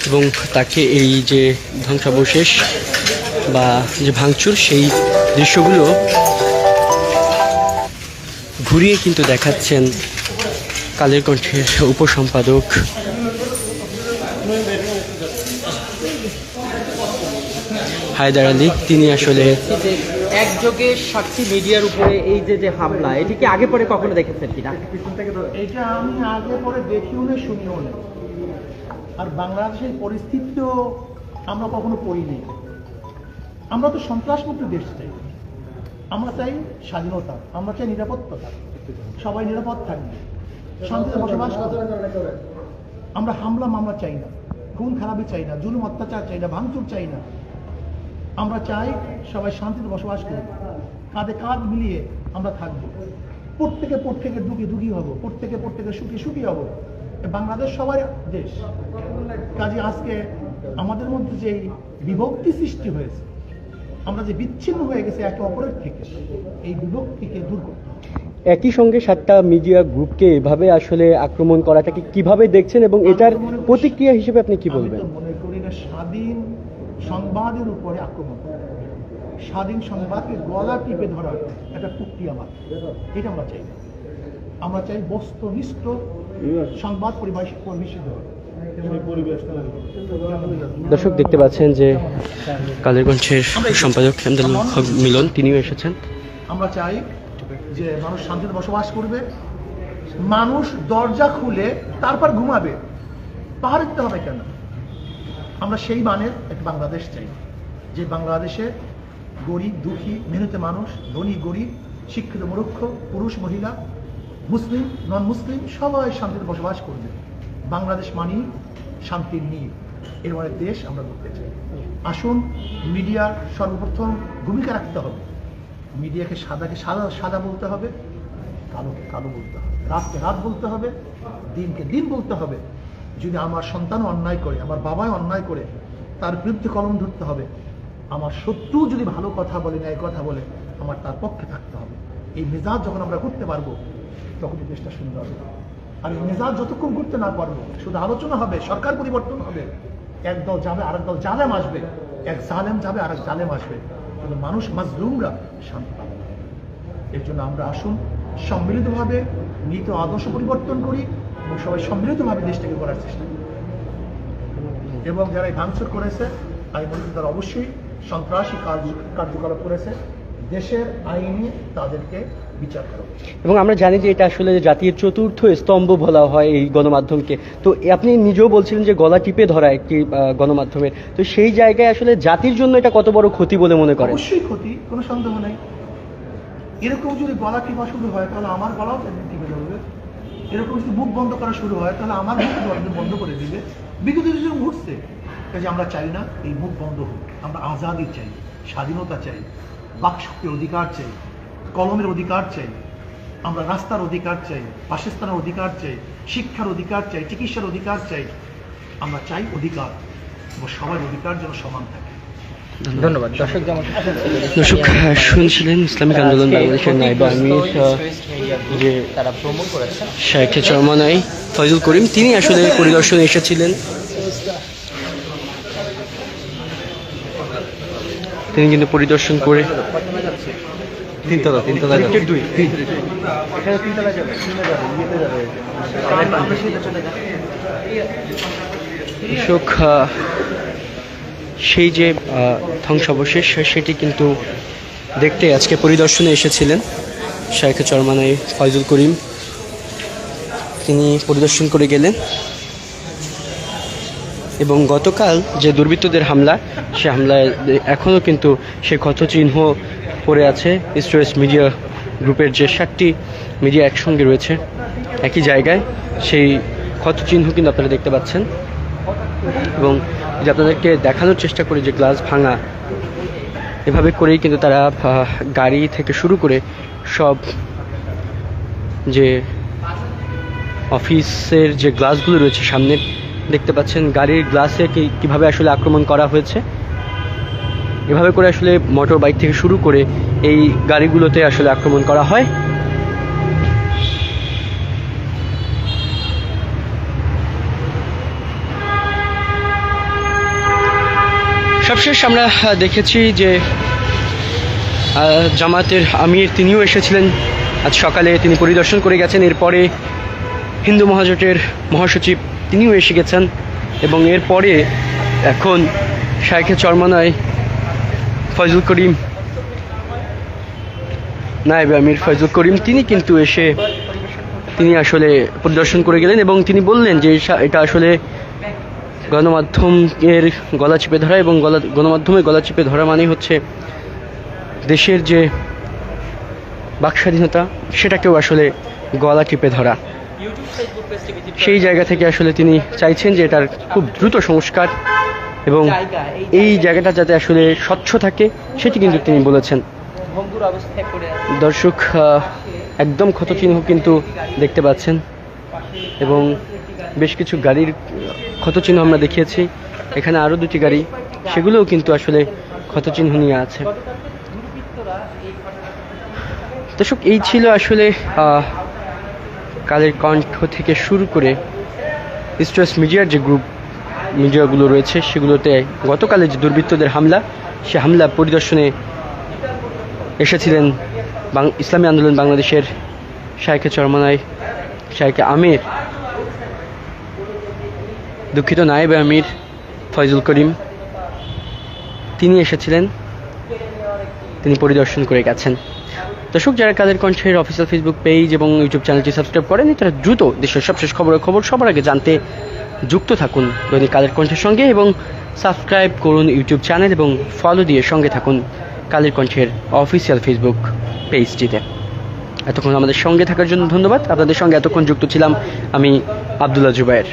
এবং তাকে এই যে ধ্বংসাবশেষ বা যে ভাঙচুর সেই দৃশ্যগুলো ঘুরিয়ে কিন্তু দেখাচ্ছেন কালের কণ্ঠের উপসম্পাদক হায়দার আলী। তিনি আসলে একযোগে সাক্ষী মিডিয়ার উপরে এই যে হামলা, এটি কি আগে পরে কখনো দেখেছেন কিনা? এটা আমি আগে পরে দেখিও না, শুনিও না। আর বাংলাদেশের পরিস্থিতিও আমরা কখনো পড়িনি। আমরা তো সন্ত্রাসমুক্ত দেশ চাই, আমরা চাই স্বাধীনতা, আমরা চাই নিরাপত্তা, সবাই নিরাপদ থাকবে, শান্তিতে বসবাস করবে। আমরা হামলা মামলা চাই না, খুন খারাপি চাই না, জুলুম অত্যাচার চাই না, ভাঙচুর চাই না। আমরা চাই সবাই শান্তিতে বসবাস করব, কাঁধে কাঁধ মিলিয়ে আমরা থাকবো, প্রত্যেকে দুঃখী হব, প্রত্যেকে সুখী হব। বাংলাদেশ সবার দেশ। কাজে আজকে আমাদের মধ্যে যে বিভক্তি সৃষ্টি হয়েছে, আমরা যে বিচ্ছিন্ন হয়ে গেছে একে অপরের থেকে, এই বিভক্তিকে দূর করতে হবে। একই সঙ্গে 7টা মিডিয়া গ্রুপকে এভাবে আসলে আক্রমণ করাটাকে কিভাবে দেখছেন এবং এটার প্রতিক্রিয়া হিসেবে আপনি কি বলবেন? আমি তো মনে করি না স্বাধীন সংবাদের উপরে আক্রমণ, স্বাধীন সংবাদকে গলা টিপে ধরার একটা প্রক্রিয়া মাত্র, এটা আমরা চাই না। আমরা চাই বস্তুনিষ্ঠ সংবাদ পরিবেশিত হবে। দর্শক দেখতে পাচ্ছেন যে কালের কণ্ঠের সম্পাদক আমদাদুল হক মিলন তিনিও এসেছেন। আমরা চাই যে মানুষ শান্তিতে বসবাস করবে, মানুষ দরজা খুলে তারপর ঘুমাবে, পাহাড় দিতে হবে কেন? আমরা সেই মানের একটা বাংলাদেশ চাই, যে বাংলাদেশে গরিব দুঃখী মেহনতি মানুষ, ধনী গরিব, শিক্ষিত মূর্খ, পুরুষ মহিলা, মুসলিম নন মুসলিম সবাই শান্তিতে বসবাস করবে। বাংলাদেশ মানি শান্তির নীড়, এর মানে দেশ আমরা করতে চাই। আসুন, মিডিয়ার সর্বপ্রথম ভূমিকা রাখতে হবে। মিডিয়াকে সাদাকে সাদা বলতে হবে, কালোকে কালো বলতে হবে, রাতকে রাত বলতে হবে, দিনকে দিন বলতে হবে। যদি আমার সন্তানও অন্যায় করে, আমার বাবাই অন্যায় করে, তার বিরুদ্ধে কলম ধরতে হবে। আমার শত্রু যদি ভালো কথা বলে, ন্যায় কথা বলে, আমার তার পক্ষে থাকতে হবে। এই মেজাজ যখন আমরা করতে পারবো, তখনই দেশটা সুন্দর হবে। আর এই মেজাজ যতক্ষণ করতে না পারবো, শুধু আলোচনা হবে, সরকার পরিবর্তন হবে, এক দল যাবে আরেক দল জালেম আসবে, এক জালেম যাবে আরেক জালেম আসবে, কিন্তু মানুষ মাজলুমরা শান্তি পাবে না। এর জন্য আমরা আসুন সম্মিলিতভাবে নীতি আদর্শ পরিবর্তন করি এবং সবাই সম্মিলিতভাবে দেশটাকে করার চেষ্টা করি। এবং যারা এই ভাঙচুর করেছে, আমি মনে করি তারা অবশ্যই সন্ত্রাসী কার্যকলাপ করেছে, দেশের আইনে তাদেরকে বিচার করা উচিত। এবং আমরা জানি যে এটা আসলে জাতির চতুর্থ স্তম্ভ বলা হয় এই গণমাধ্যমকে। তো আপনি নিজেও বলছিলেন যে গলা টিপে ধরা একটি গণমাধ্যমের, তো সেই জায়গায় আসলে জাতির জন্য এটা কত বড় ক্ষতি বলে মনে করেন? অবশ্যই ক্ষতি, কোনো সন্দেহ নেই। এরকম যদি গলা টিপা শুরু হয়, তাহলে আমার গলাও টিপে ধরবে। এরকম যদি মুখ বন্ধ করা শুরু হয়, তাহলে আমার মুখ বন্ধ করে দিবে। বিগত যেরকম ঘটছে, কাজে আমরা চাই না এই মুখ বন্ধ হোক। আমরা আজাদি চাই, স্বাধীনতা চাই, বাকশক্তির অধিকার চাই, কলমের অধিকার চাই, আমরা রাস্তার অধিকার চাই, বাসস্থানের অধিকার চাই, শিক্ষার অধিকার চাই, চিকিৎসার অধিকার চাই। আমরা চাই অধিকার, এবং সবার অধিকার যেন সমান থাকে। ধন্যবাদ। দর্শক শুনছিলেন ইসলামিক আন্দোলন বাংলাদেশের নায়েব আমির যে তারা ভ্রমণ করেছেন শাইখে চরমনাই ফয়জুল করিম, তিনি আসলে পরিদর্শনে এসেছিলেন। তিনি কিন্তু পরিদর্শন করে তিনতলা দর্শক সেই যে ধ্বংসাবশেষ সেটি কিন্তু দেখতে আজকে পরিদর্শনে এসেছিলেন শাইখে চরমনাই ফয়জুল করিম। তিনি পরিদর্শন করে গেলেন এবং গতকাল যে দুর্বৃত্তদের হামলা, সে হামলায় এখনও কিন্তু সে ক্ষতচিহ্ন পড়ে আছে। এসওএস মিডিয়া গ্রুপের যে 7টি মিডিয়া একসঙ্গে রয়েছে একই জায়গায়, সেই ক্ষতচিহ্ন কিন্তু আপনারা দেখতে পাচ্ছেন। এবং যে আপনাদেরকে দেখানোর চেষ্টা করি যে গ্লাস ভাঙা, এভাবে করেই কিন্তু তারা গাড়ি থেকে শুরু করে সব যে অফিসের যে গ্লাসগুলো রয়েছে সামনে দেখতে পাচ্ছেন, গাড়ির গ্লাসে কিভাবে আসলে আক্রমণ করা হয়েছে। এভাবে করে আসলে মোটর বাইক থেকে শুরু করে এই গাড়িগুলোতে আসলে আক্রমণ করা হয়। সর্বশেষ আমরা দেখেছি যে জামাতের আমির তিনিও এসেছিলেন আজ সকালে, তিনি পরিদর্শন করে গেছেন। এরপরে হিন্দু মহাজোটের মহাসচিব তিনিও এসে গেছেন এবং এরপরে এখন শাইখে চরমনায় ফয়জুল করিম, নায়েব আমির ফয়জুল করিম, তিনি কিন্তু এসে তিনি আসলে পরিদর্শন করে গেলেন এবং তিনি বললেন যে এটা আসলে গণমাধ্যমের গলা চিপে ধরা, এবং গণমাধ্যমের গলা চিপে ধরা মানে হচ্ছে দেশের যে বাকস্বাধীনতা সেটাকেও আসলে গলা টিপে ধরা। সেই জায়গা থেকে আসলে তিনি চাইছেন যে এটার খুব দ্রুত সংস্কার এবং এই জায়গাটা যাতে আসলে স্বচ্ছ থাকে সেটি কিন্তু তিনি বলেছেন। দর্শক একদম ক্ষতচিহ্ন কিন্তু দেখতে পাচ্ছেন এবং বেশ কিছু গাড়ির ক্ষতচিহ্ন আমরা দেখিয়েছি, এখানে আরও দুটি গাড়ি, সেগুলোও কিন্তু আসলে ক্ষতচিহ্ন নিয়ে আছে। দর্শক এই ছিল আসলে কালের কণ্ঠ থেকে শুরু করে ইস্ট ওয়েস্ট মিডিয়ার যে মিডিয়াগুলো রয়েছে সেগুলোতে গতকালের যে দুর্বৃত্তদের হামলা, সে হামলা পরিদর্শনে এসেছিলেন ইসলামী আন্দোলন বাংলাদেশের শাইখে চরমনায় শাইখে আমির, দুঃখিত নায়েবে আমির ফয়জুল করিম, তিনি এসেছিলেন, তিনি পরিদর্শন করে গেছেন। দর্শক যারা কালের কণ্ঠের অফিসিয়াল ফেসবুক পেজ এবং ইউটিউব চ্যানেলটি সাবস্ক্রাইব করেনি তারা দ্রুত দেশের সবশেষ খবর সবার আগে জানতে যুক্ত থাকুন দৈনিক কালের কণ্ঠের সঙ্গে এবং সাবস্ক্রাইব করুন ইউটিউব চ্যানেল এবং ফলো দিয়ে সঙ্গে থাকুন কালের কণ্ঠের অফিসিয়াল ফেসবুক পেজটিতে। এতক্ষণ আমাদের সঙ্গে থাকার জন্য ধন্যবাদ। আপনাদের সঙ্গে এতক্ষণ যুক্ত ছিলাম আমি আব্দুল্লাহ জুবায়ের।